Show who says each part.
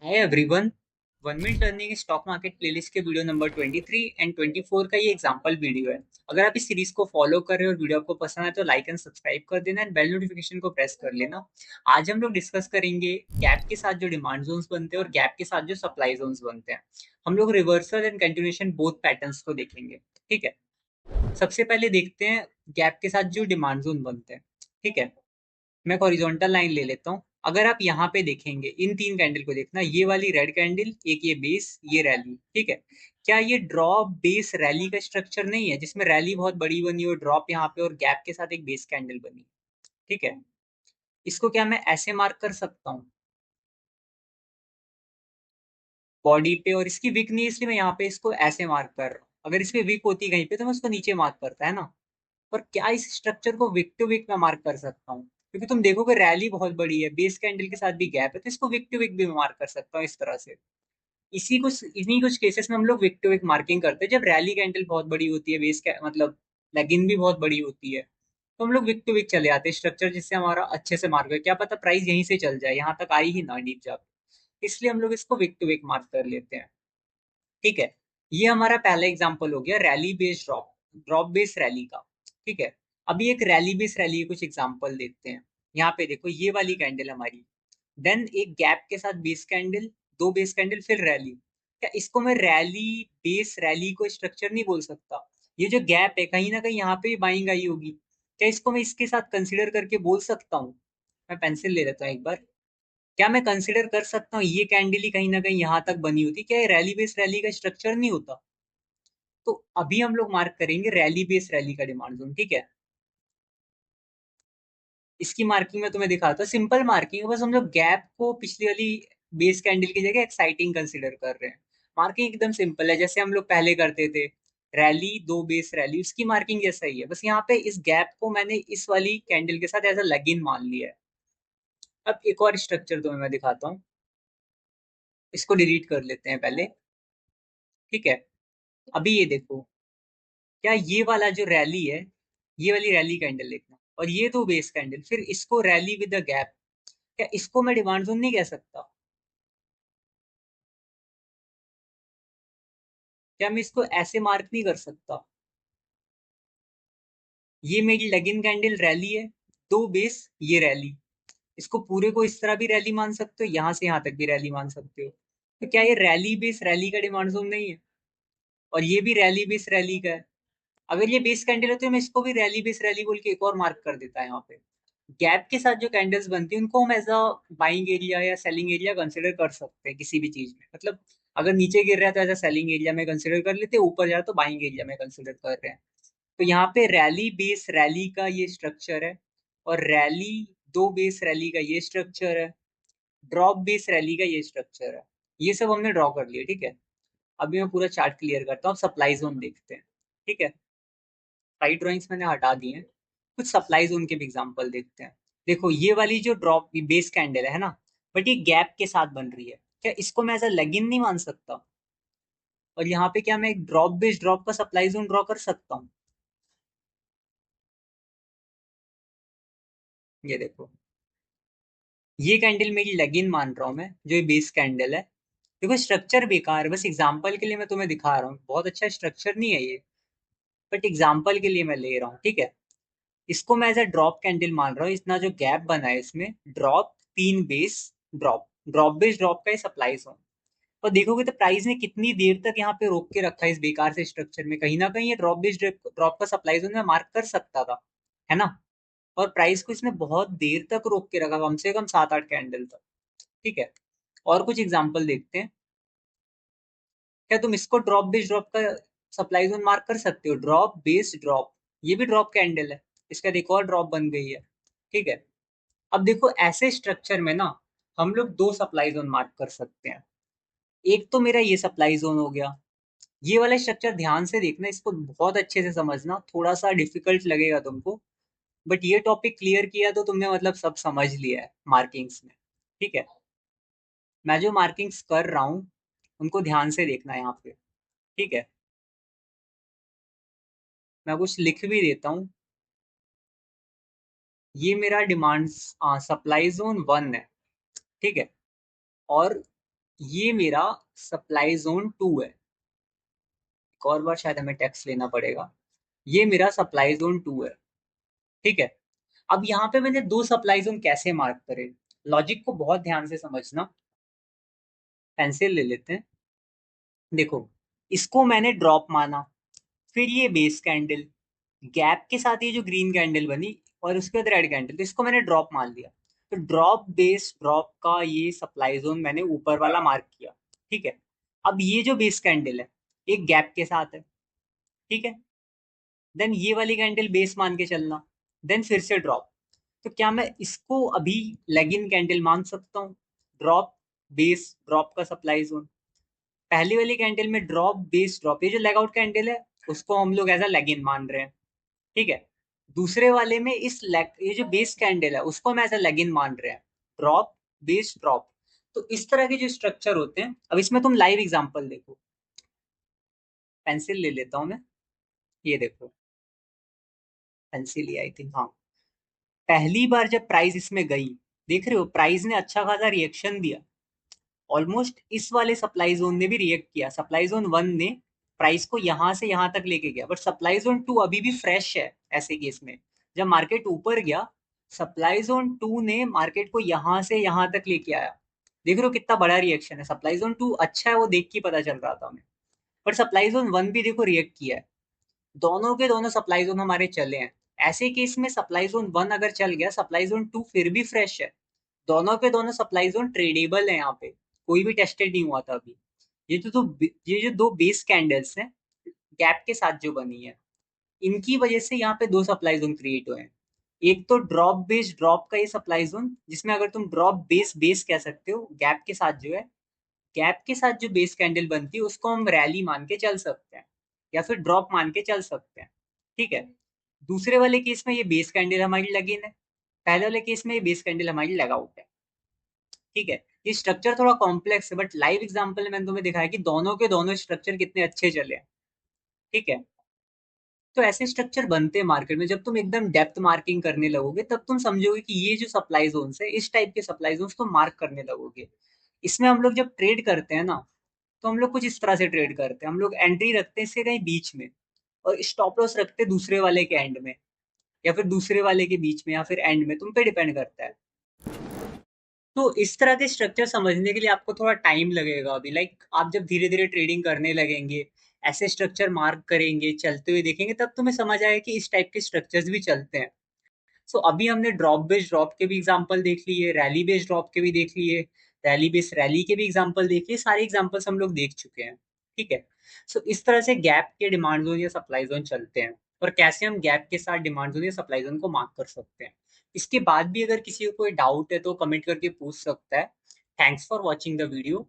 Speaker 1: Hi everyone. 1 minute earning stock market playlist के video number 23 and 24 का ये example video है। अगर आप इस सीरीज को फॉलो कर रहे हो और वीडियो आपको पसंद है तो लाइक एंड सब्सक्राइब कर देना एंड बेल नोटिफिकेशन को प्रेस कर लेना। आज हम लोग डिस्कस करेंगे गैप के साथ जो डिमांड जोन्स बनते हैं और गैप के साथ जो सप्लाई जोन्स बनते हैं। हम लोग reversal and continuation both patterns को देखेंगे। ठीक है, सबसे पहले देखते हैं गैप के साथ जो डिमांड जोन बनते हैं। ठीक है, मैं हॉरिजॉन्टल लाइन ले लेता हूँ। अगर आप यहाँ पे देखेंगे इन तीन कैंडल को देखना, ये वाली रेड कैंडल, एक ये बेस, ये रैली। ठीक है, क्या ये ड्रॉप बेस रैली का स्ट्रक्चर नहीं है जिसमें रैली बहुत बड़ी बनी और ड्रॉप यहाँ पे और गैप के साथ एक बेस कैंडल बनी। ठीक है, इसको क्या मैं ऐसे मार्क कर सकता हूँ बॉडी पे, और इसकी विक नहीं है इसलिए मैं यहाँ पे इसको ऐसे मार्क कर रहा हूँ। अगर इसमें विक होती कहीं पे तो मैं उसको नीचे मार्क करता है ना। पर क्या इस स्ट्रक्चर को विक टू विक में मार्क कर सकता हूँ? क्योंकि तुम देखोगे रैली बहुत बड़ी है, बेस कैंडल के साथ भी गैप है, तो इसको विक टू विक भी मैं मार्क कर सकता हूँ इस तरह से। इन्हीं कुछ केसेस में हम लोग विक टू विक मार्किंग करते हैं, जब रैली कैंडल बहुत बड़ी होती है, बेस मतलब लेगिन भी बहुत बड़ी होती है, तो हम लोग विक टू विक चले आते हैं स्ट्रक्चर जिससे हमारा अच्छे से मार्क है। क्या पता प्राइस यहीं से चल जाए, यहाँ तक आई ही ना डीप जाके, इसलिए हम लोग इसको विक टू विक मार्क कर लेते हैं। ठीक है, ये हमारा पहला एग्जांपल हो गया rally based drop, drop based rally का। ठीक है, अभी एक रैली बेस्ड रैली के कुछ एग्जांपल देखते हैं। यहाँ पे देखो ये वाली कैंडल हमारी, देन एक गैप के साथ बेस कैंडल, दो बेस कैंडल, फिर रैली। क्या इसको मैं रैली बेस रैली को स्ट्रक्चर नहीं बोल सकता? ये जो गैप है कहीं ना कहीं यहाँ पे भी बाइंग आई होगी, क्या इसको मैं इसके साथ कंसिडर करके बोल सकता हूँ? मैं पेंसिल ले लेता हूँ एक बार। क्या मैं कंसिडर कर सकता हूँ ये कैंडल ही कहीं ना कहीं यहाँ तक बनी होती? क्या ये रैली बेस रैली का स्ट्रक्चर नहीं होता? तो अभी हम लोग मार्क करेंगे रैली बेस रैली का डिमांड जोन। ठीक है, इसकी मार्किंग में तुम्हें दिखाता हूँ, सिंपल मार्किंग है, बस हम लोग गैप को पिछली वाली बेस कैंडल की जगह एक्साइटिंग कंसिडर कर रहे हैं। मार्किंग एकदम सिंपल है जैसे हम लोग पहले करते थे, रैली दो बेस रैली, उसकी मार्किंग जैसा ही है, बस यहाँ पे इस गैप को मैंने इस वाली कैंडल के साथ एज अ लेगिन मान लिया है। अब एक और स्ट्रक्चर तुम्हें मैं दिखाता हूँ, इसको डिलीट कर लेते हैं पहले। ठीक है, अभी ये देखो, क्या ये वाला जो रैली है, ये वाली रैली कैंडल देखना, और ये तो बेस कैंडल, फिर इसको रैली विद द गैप, क्या इसको मैं डिमांड जोन नहीं कह सकता? क्या मैं इसको ऐसे मार्क नहीं कर सकता? ये मेरी लेगिन कैंडल रैली है, दो बेस, ये रैली, इसको पूरे को इस तरह भी रैली मान सकते हो, यहां से यहां तक भी रैली मान सकते हो। तो क्या ये रैली बेस रैली का डिमांड जोन नहीं है? और ये भी रैली बेस रैली का है। अगर ये बेस कैंडल होती है मैं इसको भी रैली बेस रैली बोल के एक और मार्क कर देता है यहाँ पे। गैप के साथ जो कैंडल्स बनती है उनको हम एज अ बाइंग एरिया या सेलिंग एरिया कंसिडर कर सकते हैं किसी भी चीज में, मतलब अगर नीचे गिर रहा है तो एज अ सेलिंग एरिया में कंसिडर कर लेते हैं, ऊपर जा रहा है तो बाइंग एरिया में कंसिडर कर रहे हैं। तो यहाँ पे रैली बेस रैली का ये स्ट्रक्चर है, और रैली दो बेस रैली का ये स्ट्रक्चर है, ड्रॉप बेस रैली का ये स्ट्रक्चर है। ये सब हमने ड्रॉ कर लिया। ठीक है, अभी मैं पूरा चार्ट क्लियर करता हूँ, सप्लाई जोन देखते हैं। ठीक है, साइड ड्राइंग्स मैंने हटा दी हैं, कुछ सप्लाई जोन के भी एग्जांपल देखते हैं। देखो ये वाली जो ड्रॉप बेस कैंडल है ना, बट ये गैप के साथ बन रही है, क्या इसको मैं एज अ लेगिन नहीं मान सकता? और यहाँ पे क्या मैं एक ड्रॉप बेस ड्रॉप का सप्लाई जोन ड्रॉ कर सकता हूँ? ये देखो, ये कैंडल मेरी लेगिन मान रहा हूँ मैं, जो ये बेस कैंडल है। देखो स्ट्रक्चर बेकार है, बस एग्जांपल के लिए मैं तुम्हें दिखा रहा हूँ, बहुत अच्छा स्ट्रक्चर नहीं है ये, बट एग्जांपल के लिए मैं ले रहा हूँ। ठीक है, इसको मैं एज अ ड्रॉप कैंडल मान रहा हूँ, इतना जो गैप बना है इसमें, ड्रॉप तीन base drop, drop base drop का सप्लाई जोन। और देखोगे तो प्राइस ने कितनी देर तक यहाँ पे रोक के रखा है इस बेकार से स्ट्रक्चर में, कहीं ना कहीं ये ड्रॉप बेस ड्रॉप का सप्लाई जोन में मार्क कर सकता था, है ना? और प्राइस को इसने बहुत देर तक रोक के रखा, कम से कम 7-8 कैंडल तक। ठीक है, और कुछ एग्जांपल देखते हैं। क्या तुम इसको ड्रॉप बेस ड्रॉप का सप्लाई जोन मार्क कर सकते हो? ड्रॉप बेस ड्रॉप, ये भी ड्रॉप कैंडल है, इसका एक और ड्रॉप बन गई है। ठीक है, अब देखो ऐसे स्ट्रक्चर में ना हम लोग दो सप्लाई जोन मार्क कर सकते हैं। एक तो मेरा ये सप्लाई जोन हो गया, ये वाला स्ट्रक्चर ध्यान से देखना, इसको बहुत अच्छे से समझना, थोड़ा सा डिफिकल्ट लगेगा तुमको, बट ये टॉपिक क्लियर किया तो तुमने मतलब सब समझ लिया है मार्किंग्स में। ठीक है, मैं जो मार्किंग्स कर रहा हूँ उनको ध्यान से देखना यहाँ पे। ठीक है, मैं कुछ लिख भी देता हूँ। ये मेरा डिमांड सप्लाई जोन 1 है। ठीक है, और ये मेरा सप्लाई जोन 2 है। एक और बार शायद हमें टेक्स्ट लेना पड़ेगा। ये मेरा सप्लाई जोन 2 है। ठीक है। अब यहाँ पे मैंने दो सप्लाई जोन कैसे मार्क करे, लॉजिक को बहुत ध्यान से समझना। पेंसिल ले लेते हैं। देखो, इसको मैंने ड्रॉप माना, फिर ये बेस कैंडल, गैप के साथ ये जो ग्रीन कैंडल बनी, और उसके बाद रेड कैंडल, तो इसको मैंने ड्रॉप मान लिया। तो ड्रॉप बेस ड्रॉप का ये सप्लाई जोन मैंने ऊपर वाला मार्क किया। ठीक है। अब ये जो बेस कैंडल है, एक गैप के साथ है। ठीक है। देन ये वाली कैंडल बेस मान के चलना, देन फिर से ड्रॉप। तो क्या मैं इसको अभी लेग इन कैंडल मान सकता हूँ? ड्रॉप बेस ड्रॉप का सप्लाई जोन। पहली वाली कैंडल में ड्रॉप बेस ड्रॉप, ये जो लेग आउट कैंडल है उसको हम लोग एज अ लेग इन मान रहे हैं। ठीक है। दूसरे वाले में इस लेग, ये जो बेस कैंडल है उसको हम एज अ लेग इन मान रहे हैं। Drop base drop. तो इस तरह के जो स्ट्रक्चर होते हैं, अब इसमें तुम लाइव एग्जांपल देखो। पेंसिल ले लेता हूं मैं। ये देखो, पेंसिल ही आई थिंक, हाँ। पहली बार जब प्राइस इसमें गई, देख रहे हो प्राइस ने अच्छा खासा रिएक्शन दिया। ऑलमोस्ट इस वाले सप्लाई जोन ने भी रिएक्ट किया। सप्लाई जोन 1 ने प्राइस को यहां से यहां तक लेके गया, बट सप्लाई जोन 2 अभी भी फ्रेश है। ऐसे केस में जब मार्केट ऊपर गया, सप्लाई जोन 2 ने मार्केट को यहां से यहां तक लेके आया। देख रहे हो कितना बड़ा रिएक्शन है। सप्लाई जोन 2 अच्छा है, वो देख के पता चल रहा था हमें। पर सप्लाई जोन 1 भी देखो रिएक्ट किया है। दोनों के दोनों सप्लाई जोन हमारे चले हैं। ऐसे केस में सप्लाई जोन 1 अगर चल गया, सप्लाई जोन 2 फिर भी फ्रेश है। दोनों के दोनों सप्लाई जोन ट्रेडेबल है। यहाँ पे कोई भी टेस्टेड नहीं हुआ था अभी। ये जो दो बेस कैंडल्स हैं गैप के साथ जो बनी है, इनकी वजह से यहाँ पे दो सप्लाई जोन क्रिएट हुए हैं। एक तो ड्रॉप बेस ड्रॉप का ये सप्लाई जोन, जिसमें अगर तुम ड्रॉप बेस बेस कह सकते हो, गैप के साथ जो है, गैप के साथ जो बेस कैंडल बनती है उसको हम रैली मान के चल सकते हैं, या फिर ड्रॉप मान के चल सकते हैं। ठीक है। दूसरे वाले केस में ये बेस कैंडल हमारी लग इन है। पहले वाले केस में ये बेस कैंडल हमारी लग आउट है। ठीक है। ये स्ट्रक्चर थोड़ा कॉम्प्लेक्स है, बट लाइव एग्जांपल में मैंने तुम्हें दिखाया कि दोनों के दोनों स्ट्रक्चर कितने अच्छे चले हैं। ठीक है। तो ऐसे स्ट्रक्चर बनते हैं मार्केट में। जब तुम एकदम डेप्थ मार्किंग करने लगोगे तब तुम समझोगे कि ये जो सप्लाई जोन्स है, इस टाइप के सप्लाई जोन्स तुम मार्क करने लगोगे। इसमें हम लोग जब ट्रेड करते हैं ना, तो हम लोग कुछ इस तरह से ट्रेड करते हैं। हम लोग एंट्री रखते हैं इससे कहीं बीच में, और स्टॉप लॉस रखते हैं दूसरे वाले के एंड में, या फिर दूसरे वाले के बीच में, या फिर एंड में, तुम पे डिपेंड करता है। तो इस तरह के स्ट्रक्चर समझने के लिए आपको थोड़ा टाइम लगेगा अभी। आप जब धीरे धीरे ट्रेडिंग करने लगेंगे, ऐसे स्ट्रक्चर मार्क करेंगे, चलते हुए देखेंगे, तब तुम्हें समझ आएगा कि इस टाइप के स्ट्रक्चर्स भी चलते हैं। सो अभी हमने ड्रॉप बेस्ड ड्रॉप के भी एग्जांपल देख लिए, रैली बेस्ड ड्रॉप के भी देख लिए, रैली बेस्ड रैली के भी एग्जांपल देख लिए। सारे एग्जांपल्स हम लोग देख चुके हैं। ठीक है। सो इस तरह से गैप के डिमांड जोन या सप्लाई जोन चलते हैं, और कैसे हम गैप के साथ डिमांड जोन या सप्लाई जोन को मार्क कर सकते हैं। इसके बाद भी अगर किसी को कोई डाउट है तो कमेंट करके पूछ सकता है। Thanks for watching the video.